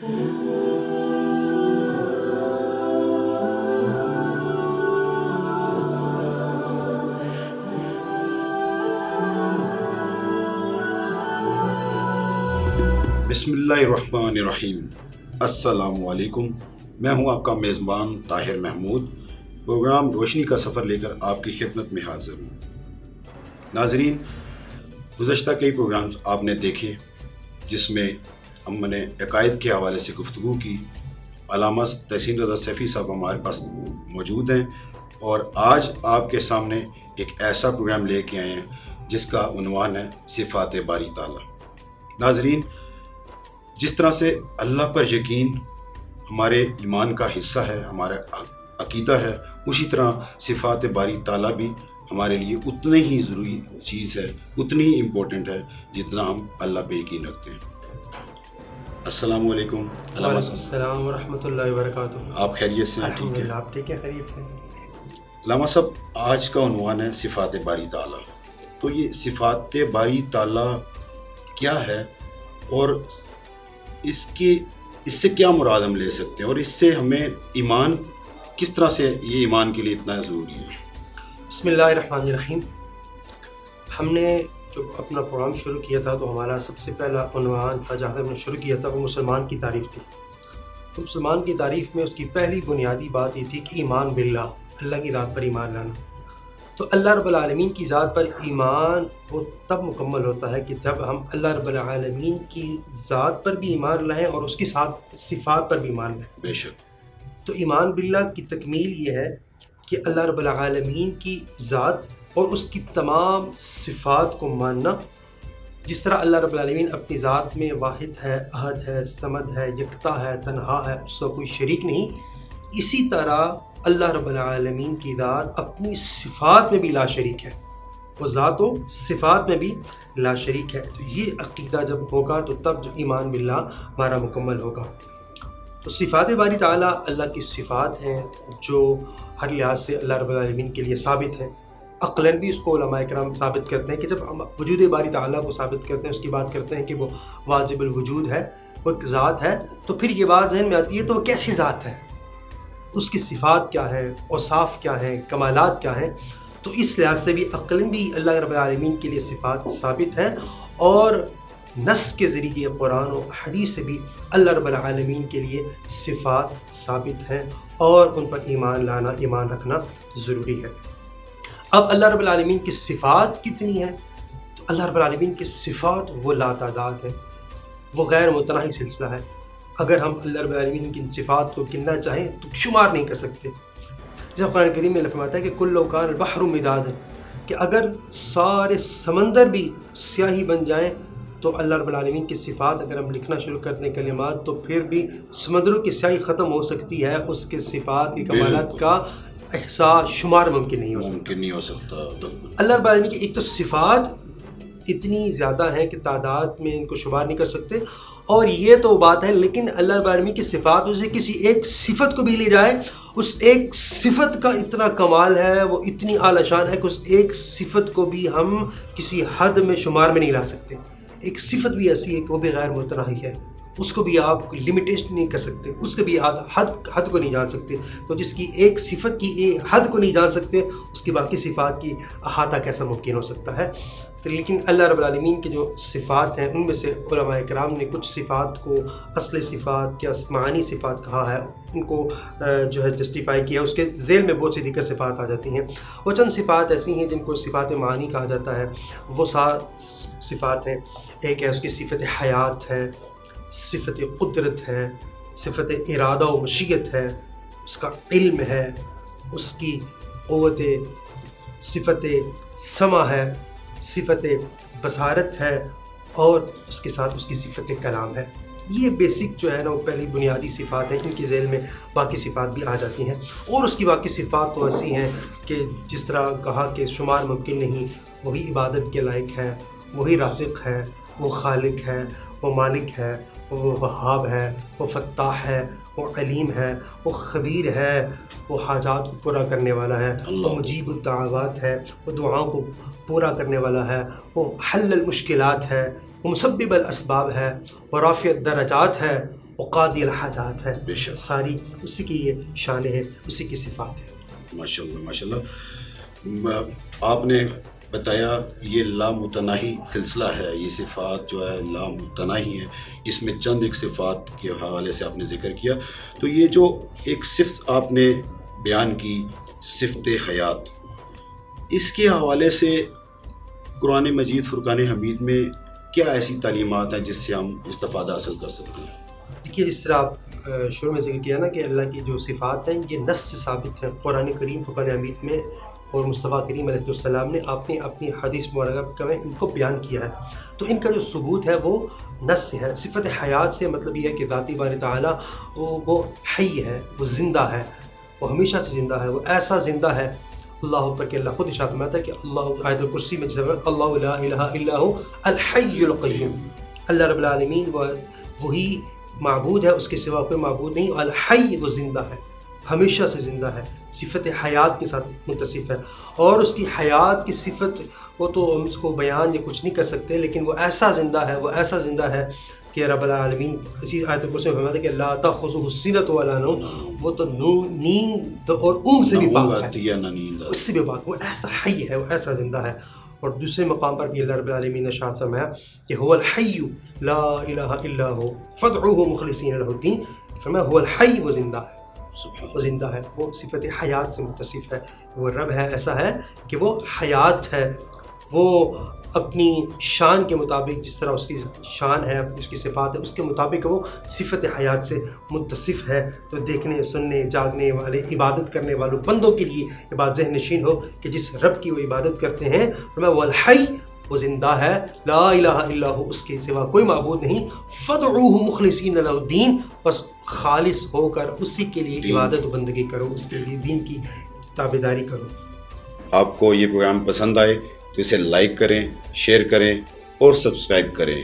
بسم اللہ الرحمن الرحیم۔ السلام علیکم، میں ہوں آپ کا میزبان طاہر محمود۔ پروگرام روشنی کا سفر لے کر آپ کی خدمت میں حاضر ہوں۔ ناظرین، گزشتہ کئی پروگرامز آپ نے دیکھے جس میں ہم نے عقائد کے حوالے سے گفتگو کی۔ علامہ تحسین رضا سیفی صاحب ہمارے پاس موجود ہیں اور آج آپ کے سامنے ایک ایسا پروگرام لے کے آئے ہیں جس کا عنوان ہے صفات باری تعالیٰ۔ ناظرین، جس طرح سے اللہ پر یقین ہمارے ایمان کا حصہ ہے، ہمارا عقیدہ ہے، اسی طرح صفات باری تعالیٰ بھی ہمارے لیے اتنی ہی ضروری چیز ہے، اتنی ہی امپورٹنٹ ہے جتنا ہم اللہ پہ یقین رکھتے ہیں۔ السلام علیکم۔ وعلیکم السلام ورحمۃ اللہ وبرکاتہ۔ آپ خیریت سے ہیں؟ الحمد للہ، آپ ٹھیک ہے؟ خیریت سے؟ علامہ صاحب، آج کا عنوان ہے صفات باری تعالیٰ۔ تو یہ صفات باری تعالیٰ کیا ہے اور اس سے کیا مراد ہم لے سکتے ہیں، اور اس سے ہمیں ایمان کس طرح سے، یہ ایمان کے لیے اتنا ضروری ہے؟ بسم اللہ الرحمن الرحیم۔ ہم نے جو اپنا پروگرام شروع کیا تھا تو ہمارا سب سے پہلا عنوان تھا، جہاں ہم نے شروع کیا تھا، وہ مسلمان کی تعریف تھی۔ تو مسلمان کی تعریف میں اس کی پہلی بنیادی بات یہ تھی کہ ایمان باللہ، اللہ کی ذات پر ایمان لانا۔ تو اللہ رب العالمین کی ذات پر ایمان وہ تب مکمل ہوتا ہے کہ جب ہم اللہ رب العالمین کی ذات پر بھی ایمان لائیں اور اس کی ساتھ صفات پر بھی ایمان لائیں۔ بے شک۔ تو ایمان باللہ کی تکمیل یہ ہے کہ اللہ رب العالمین کی ذات اور اس کی تمام صفات کو ماننا۔ جس طرح اللہ رب العالمین اپنی ذات میں واحد ہے، احد ہے، صمد ہے، یکتا ہے، تنہا ہے، اس کا کوئی شریک نہیں، اسی طرح اللہ رب العالمین کی ذات اپنی صفات میں بھی لا شریک ہے، وہ ذات و صفات میں بھی لا شریک ہے۔ تو یہ عقیدہ جب ہوگا تو تب جو ایمان باللہ ہمارا مکمل ہوگا۔ تو صفات باری تعالیٰ اللہ کی صفات ہیں جو ہر لحاظ سے اللہ رب العالمین کے لیے ثابت ہیں۔ عقلاً بھی اس کو علماء کرام ثابت کرتے ہیں کہ جب ہم وجود باری تعالیٰ کو ثابت کرتے ہیں، اس کی بات کرتے ہیں کہ وہ واجب الوجود ہے، وہ ایک ذات ہے، تو پھر یہ بات ذہن میں آتی ہے تو وہ کیسی ذات ہے، اس کی صفات کیا ہیں، اوصاف کیا ہیں، کمالات کیا ہیں۔ تو اس لحاظ سے بھی عقلاً بھی اللہ رب العالمین کے لیے صفات ثابت ہیں، اور نص کے ذریعے قرآن و حدیث سے بھی اللہ رب العالمین کے لیے صفات ثابت ہیں، اور ان پر ایمان لانا، ایمان رکھنا ضروری ہے۔ اب اللہ رب العالمین کی صفات کتنی ہیں؟ تو اللہ رب العالمین کی صفات وہ لاتعداد ہیں، وہ غیر متناہی سلسلہ ہے۔ اگر ہم اللہ رب العالمین کی صفات کو گننا چاہیں تو شمار نہیں کر سکتے۔ جب قرآن کریم میں فرماتا ہے کہ کل کان البحر مدادا، کہ اگر سارے سمندر بھی سیاہی بن جائیں تو اللہ رب العالمین کی صفات اگر ہم لکھنا شروع کر دیں کلمات، تو پھر بھی سمندروں کی سیاہی ختم ہو سکتی ہے، اس کے صفات کے کمالات کا احساس شمار ممکن نہیں ہو سکتا۔ تو اللہ رب العالمین کی ایک تو صفات اتنی زیادہ ہیں کہ تعداد میں ان کو شمار نہیں کر سکتے، اور یہ تو بات ہے، لیکن اللہ رب العالمین کی صفات میں سے کسی ایک صفت کو بھی لی جائے، اس ایک صفت کا اتنا کمال ہے، وہ اتنی اعلیٰ شان ہے کہ اس ایک صفت کو بھی ہم کسی حد میں شمار میں نہیں لا سکتے۔ ایک صفت بھی ایسی ہے کہ وہ بھی غیر متناہی ہے، اس کو بھی آپ لمیٹیشن نہیں کر سکتے، اس کے بھی حد کو نہیں جان سکتے۔ تو جس کی ایک صفت کی حد کو نہیں جان سکتے، اس کی باقی صفات کی احاطہ کیسا ممکن ہو سکتا ہے؟ تو لیکن اللہ رب العالمین کے جو صفات ہیں، ان میں سے علماء کرام نے کچھ صفات کو اصل صفات یا معانی صفات کہا ہے، ان کو جو ہے جسٹیفائی کیا، اس کے ذیل میں بہت سی دیگر صفات آ جاتی ہیں۔ وہ چند صفات ایسی ہیں جن کو صفات معانی کہا جاتا ہے، وہ 7 صفات ہیں۔ ایک ہے اس کی صفت حیات ہے، صفت قدرت ہے، صفت ارادہ و مشیت ہے، اس کا علم ہے، اس کی قوت، صفت سمع ہے، صفت بصارت ہے، اور اس کے ساتھ اس کی صفت کلام ہے۔ یہ بیسک جو ہے نا، وہ پہلی بنیادی صفات ہیں، ان کے ذیل میں باقی صفات بھی آ جاتی ہیں، اور اس کی باقی صفات تو ایسی ہیں کہ جس طرح کہا کہ شمار ممکن نہیں۔ وہی عبادت کے لائق ہے، وہی رازق ہے، وہ خالق ہے، وہ مالک ہے، وہ وہاب ہے، وہ فتاح ہے، وہ علیم ہے، وہ خبیر ہے، وہ حاجات کو پورا کرنے والا ہے، وہ مجیب الدعوات ہے، وہ دعاؤں کو پورا کرنے والا ہے، وہ حل المشکلات ہے، وہ مسبب الاسباب ہے، وہ رافع الدرجات ہے، وہ قاضی الحاجات ہے، بے شک، ساری اسی کی یہ شان ہے، اسی کی صفات ہے۔ ماشاء اللہ ماشاء اللہ۔ آپ نے بتایا یہ لامتناہی سلسلہ ہے، یہ صفات جو ہے لامتناہی ہیں، اس میں چند ایک صفات کے حوالے سے آپ نے ذکر کیا، تو یہ جو ایک صفت آپ نے بیان کی صفت حیات، اس کے حوالے سے قرآن مجید فرقان حمید میں کیا ایسی تعلیمات ہیں جس سے ہم استفادہ حاصل کر سکتے ہیں؟ دیکھیے جس طرح آپ شروع میں ذکر کیا نا کہ اللہ کی جو صفات ہیں یہ نص سے ثابت ہیں، قرآن کریم فرقان حمید میں، اور مصطفیٰ کریم علیہ السلام نے اپنی حدیث مبارکہ میں ان کو بیان کیا ہے، تو ان کا جو ثبوت ہے وہ نص سے ہے۔ صفت حیات سے مطلب یہ ہے کہ ذاتی باری تعالیٰ وہ حی ہے، وہ زندہ ہے، وہ ہمیشہ سے زندہ ہے، وہ ایسا زندہ ہے اللہ اکبر کہ اللہ خود ارشاد فرماتا ہے کہ اللہ آیت الکرسی میں جیسے اللہ لا الہ الا هو الحی القیوم، اللہ رب العالمین وہی معبود ہے، اس کے سوا کوئی معبود نہیں، الحی وہ زندہ ہے، ہمیشہ سے زندہ ہے، صفت حیات کے ساتھ متصف ہے، اور اس کی حیات کی صفت وہ تو ہم اس کو بیان یا کچھ نہیں کر سکتے، لیکن وہ ایسا زندہ ہے، وہ ایسا زندہ ہے کہ رب العالمین اسی آیت الکرسی میں فرماتا ہے کہ لا تأخذہ سنۃ ولا نوم، وہ تو نیند اور اونگ سے بھی پاک ہے، اس سے بھی پاک، وہ ایسا حی ہے، وہ ایسا زندہ ہے۔ اور دوسرے مقام پر بھی اللہ رب العالمین نے ارشاد فرمایا کہ هو الحی لا الہ الا هو فادعوه مخلصین لہ الدین، فرمایا هو الحی، وہ زندہ ہے، وہ زندہ ہے، وہ صفت حیات سے متصف ہے، وہ رب ہے، ایسا ہے کہ وہ حیات ہے، وہ اپنی شان کے مطابق جس طرح اس کی شان ہے، اس کی صفات ہے، اس کے مطابق وہ صفت حیات سے متصف ہے۔ تو دیکھنے، سننے، جاگنے والے، عبادت کرنے والوں بندوں کے لیے یہ بات ذہن نشین ہو کہ جس رب کی وہ عبادت کرتے ہیں فرمایا وہ الحی، وہ زندہ ہے، لا الہ الا ہو، اس کے سوا کوئی معبود نہیں، فادعوہ مخلصین لہ الدین، بس خالص ہو کر اسی کے لیے عبادت و بندگی کرو، اس کے لیے دین کی تابعداری کرو۔ آپ کو یہ پروگرام پسند آئے تو اسے لائک کریں، شیئر کریں اور سبسکرائب کریں۔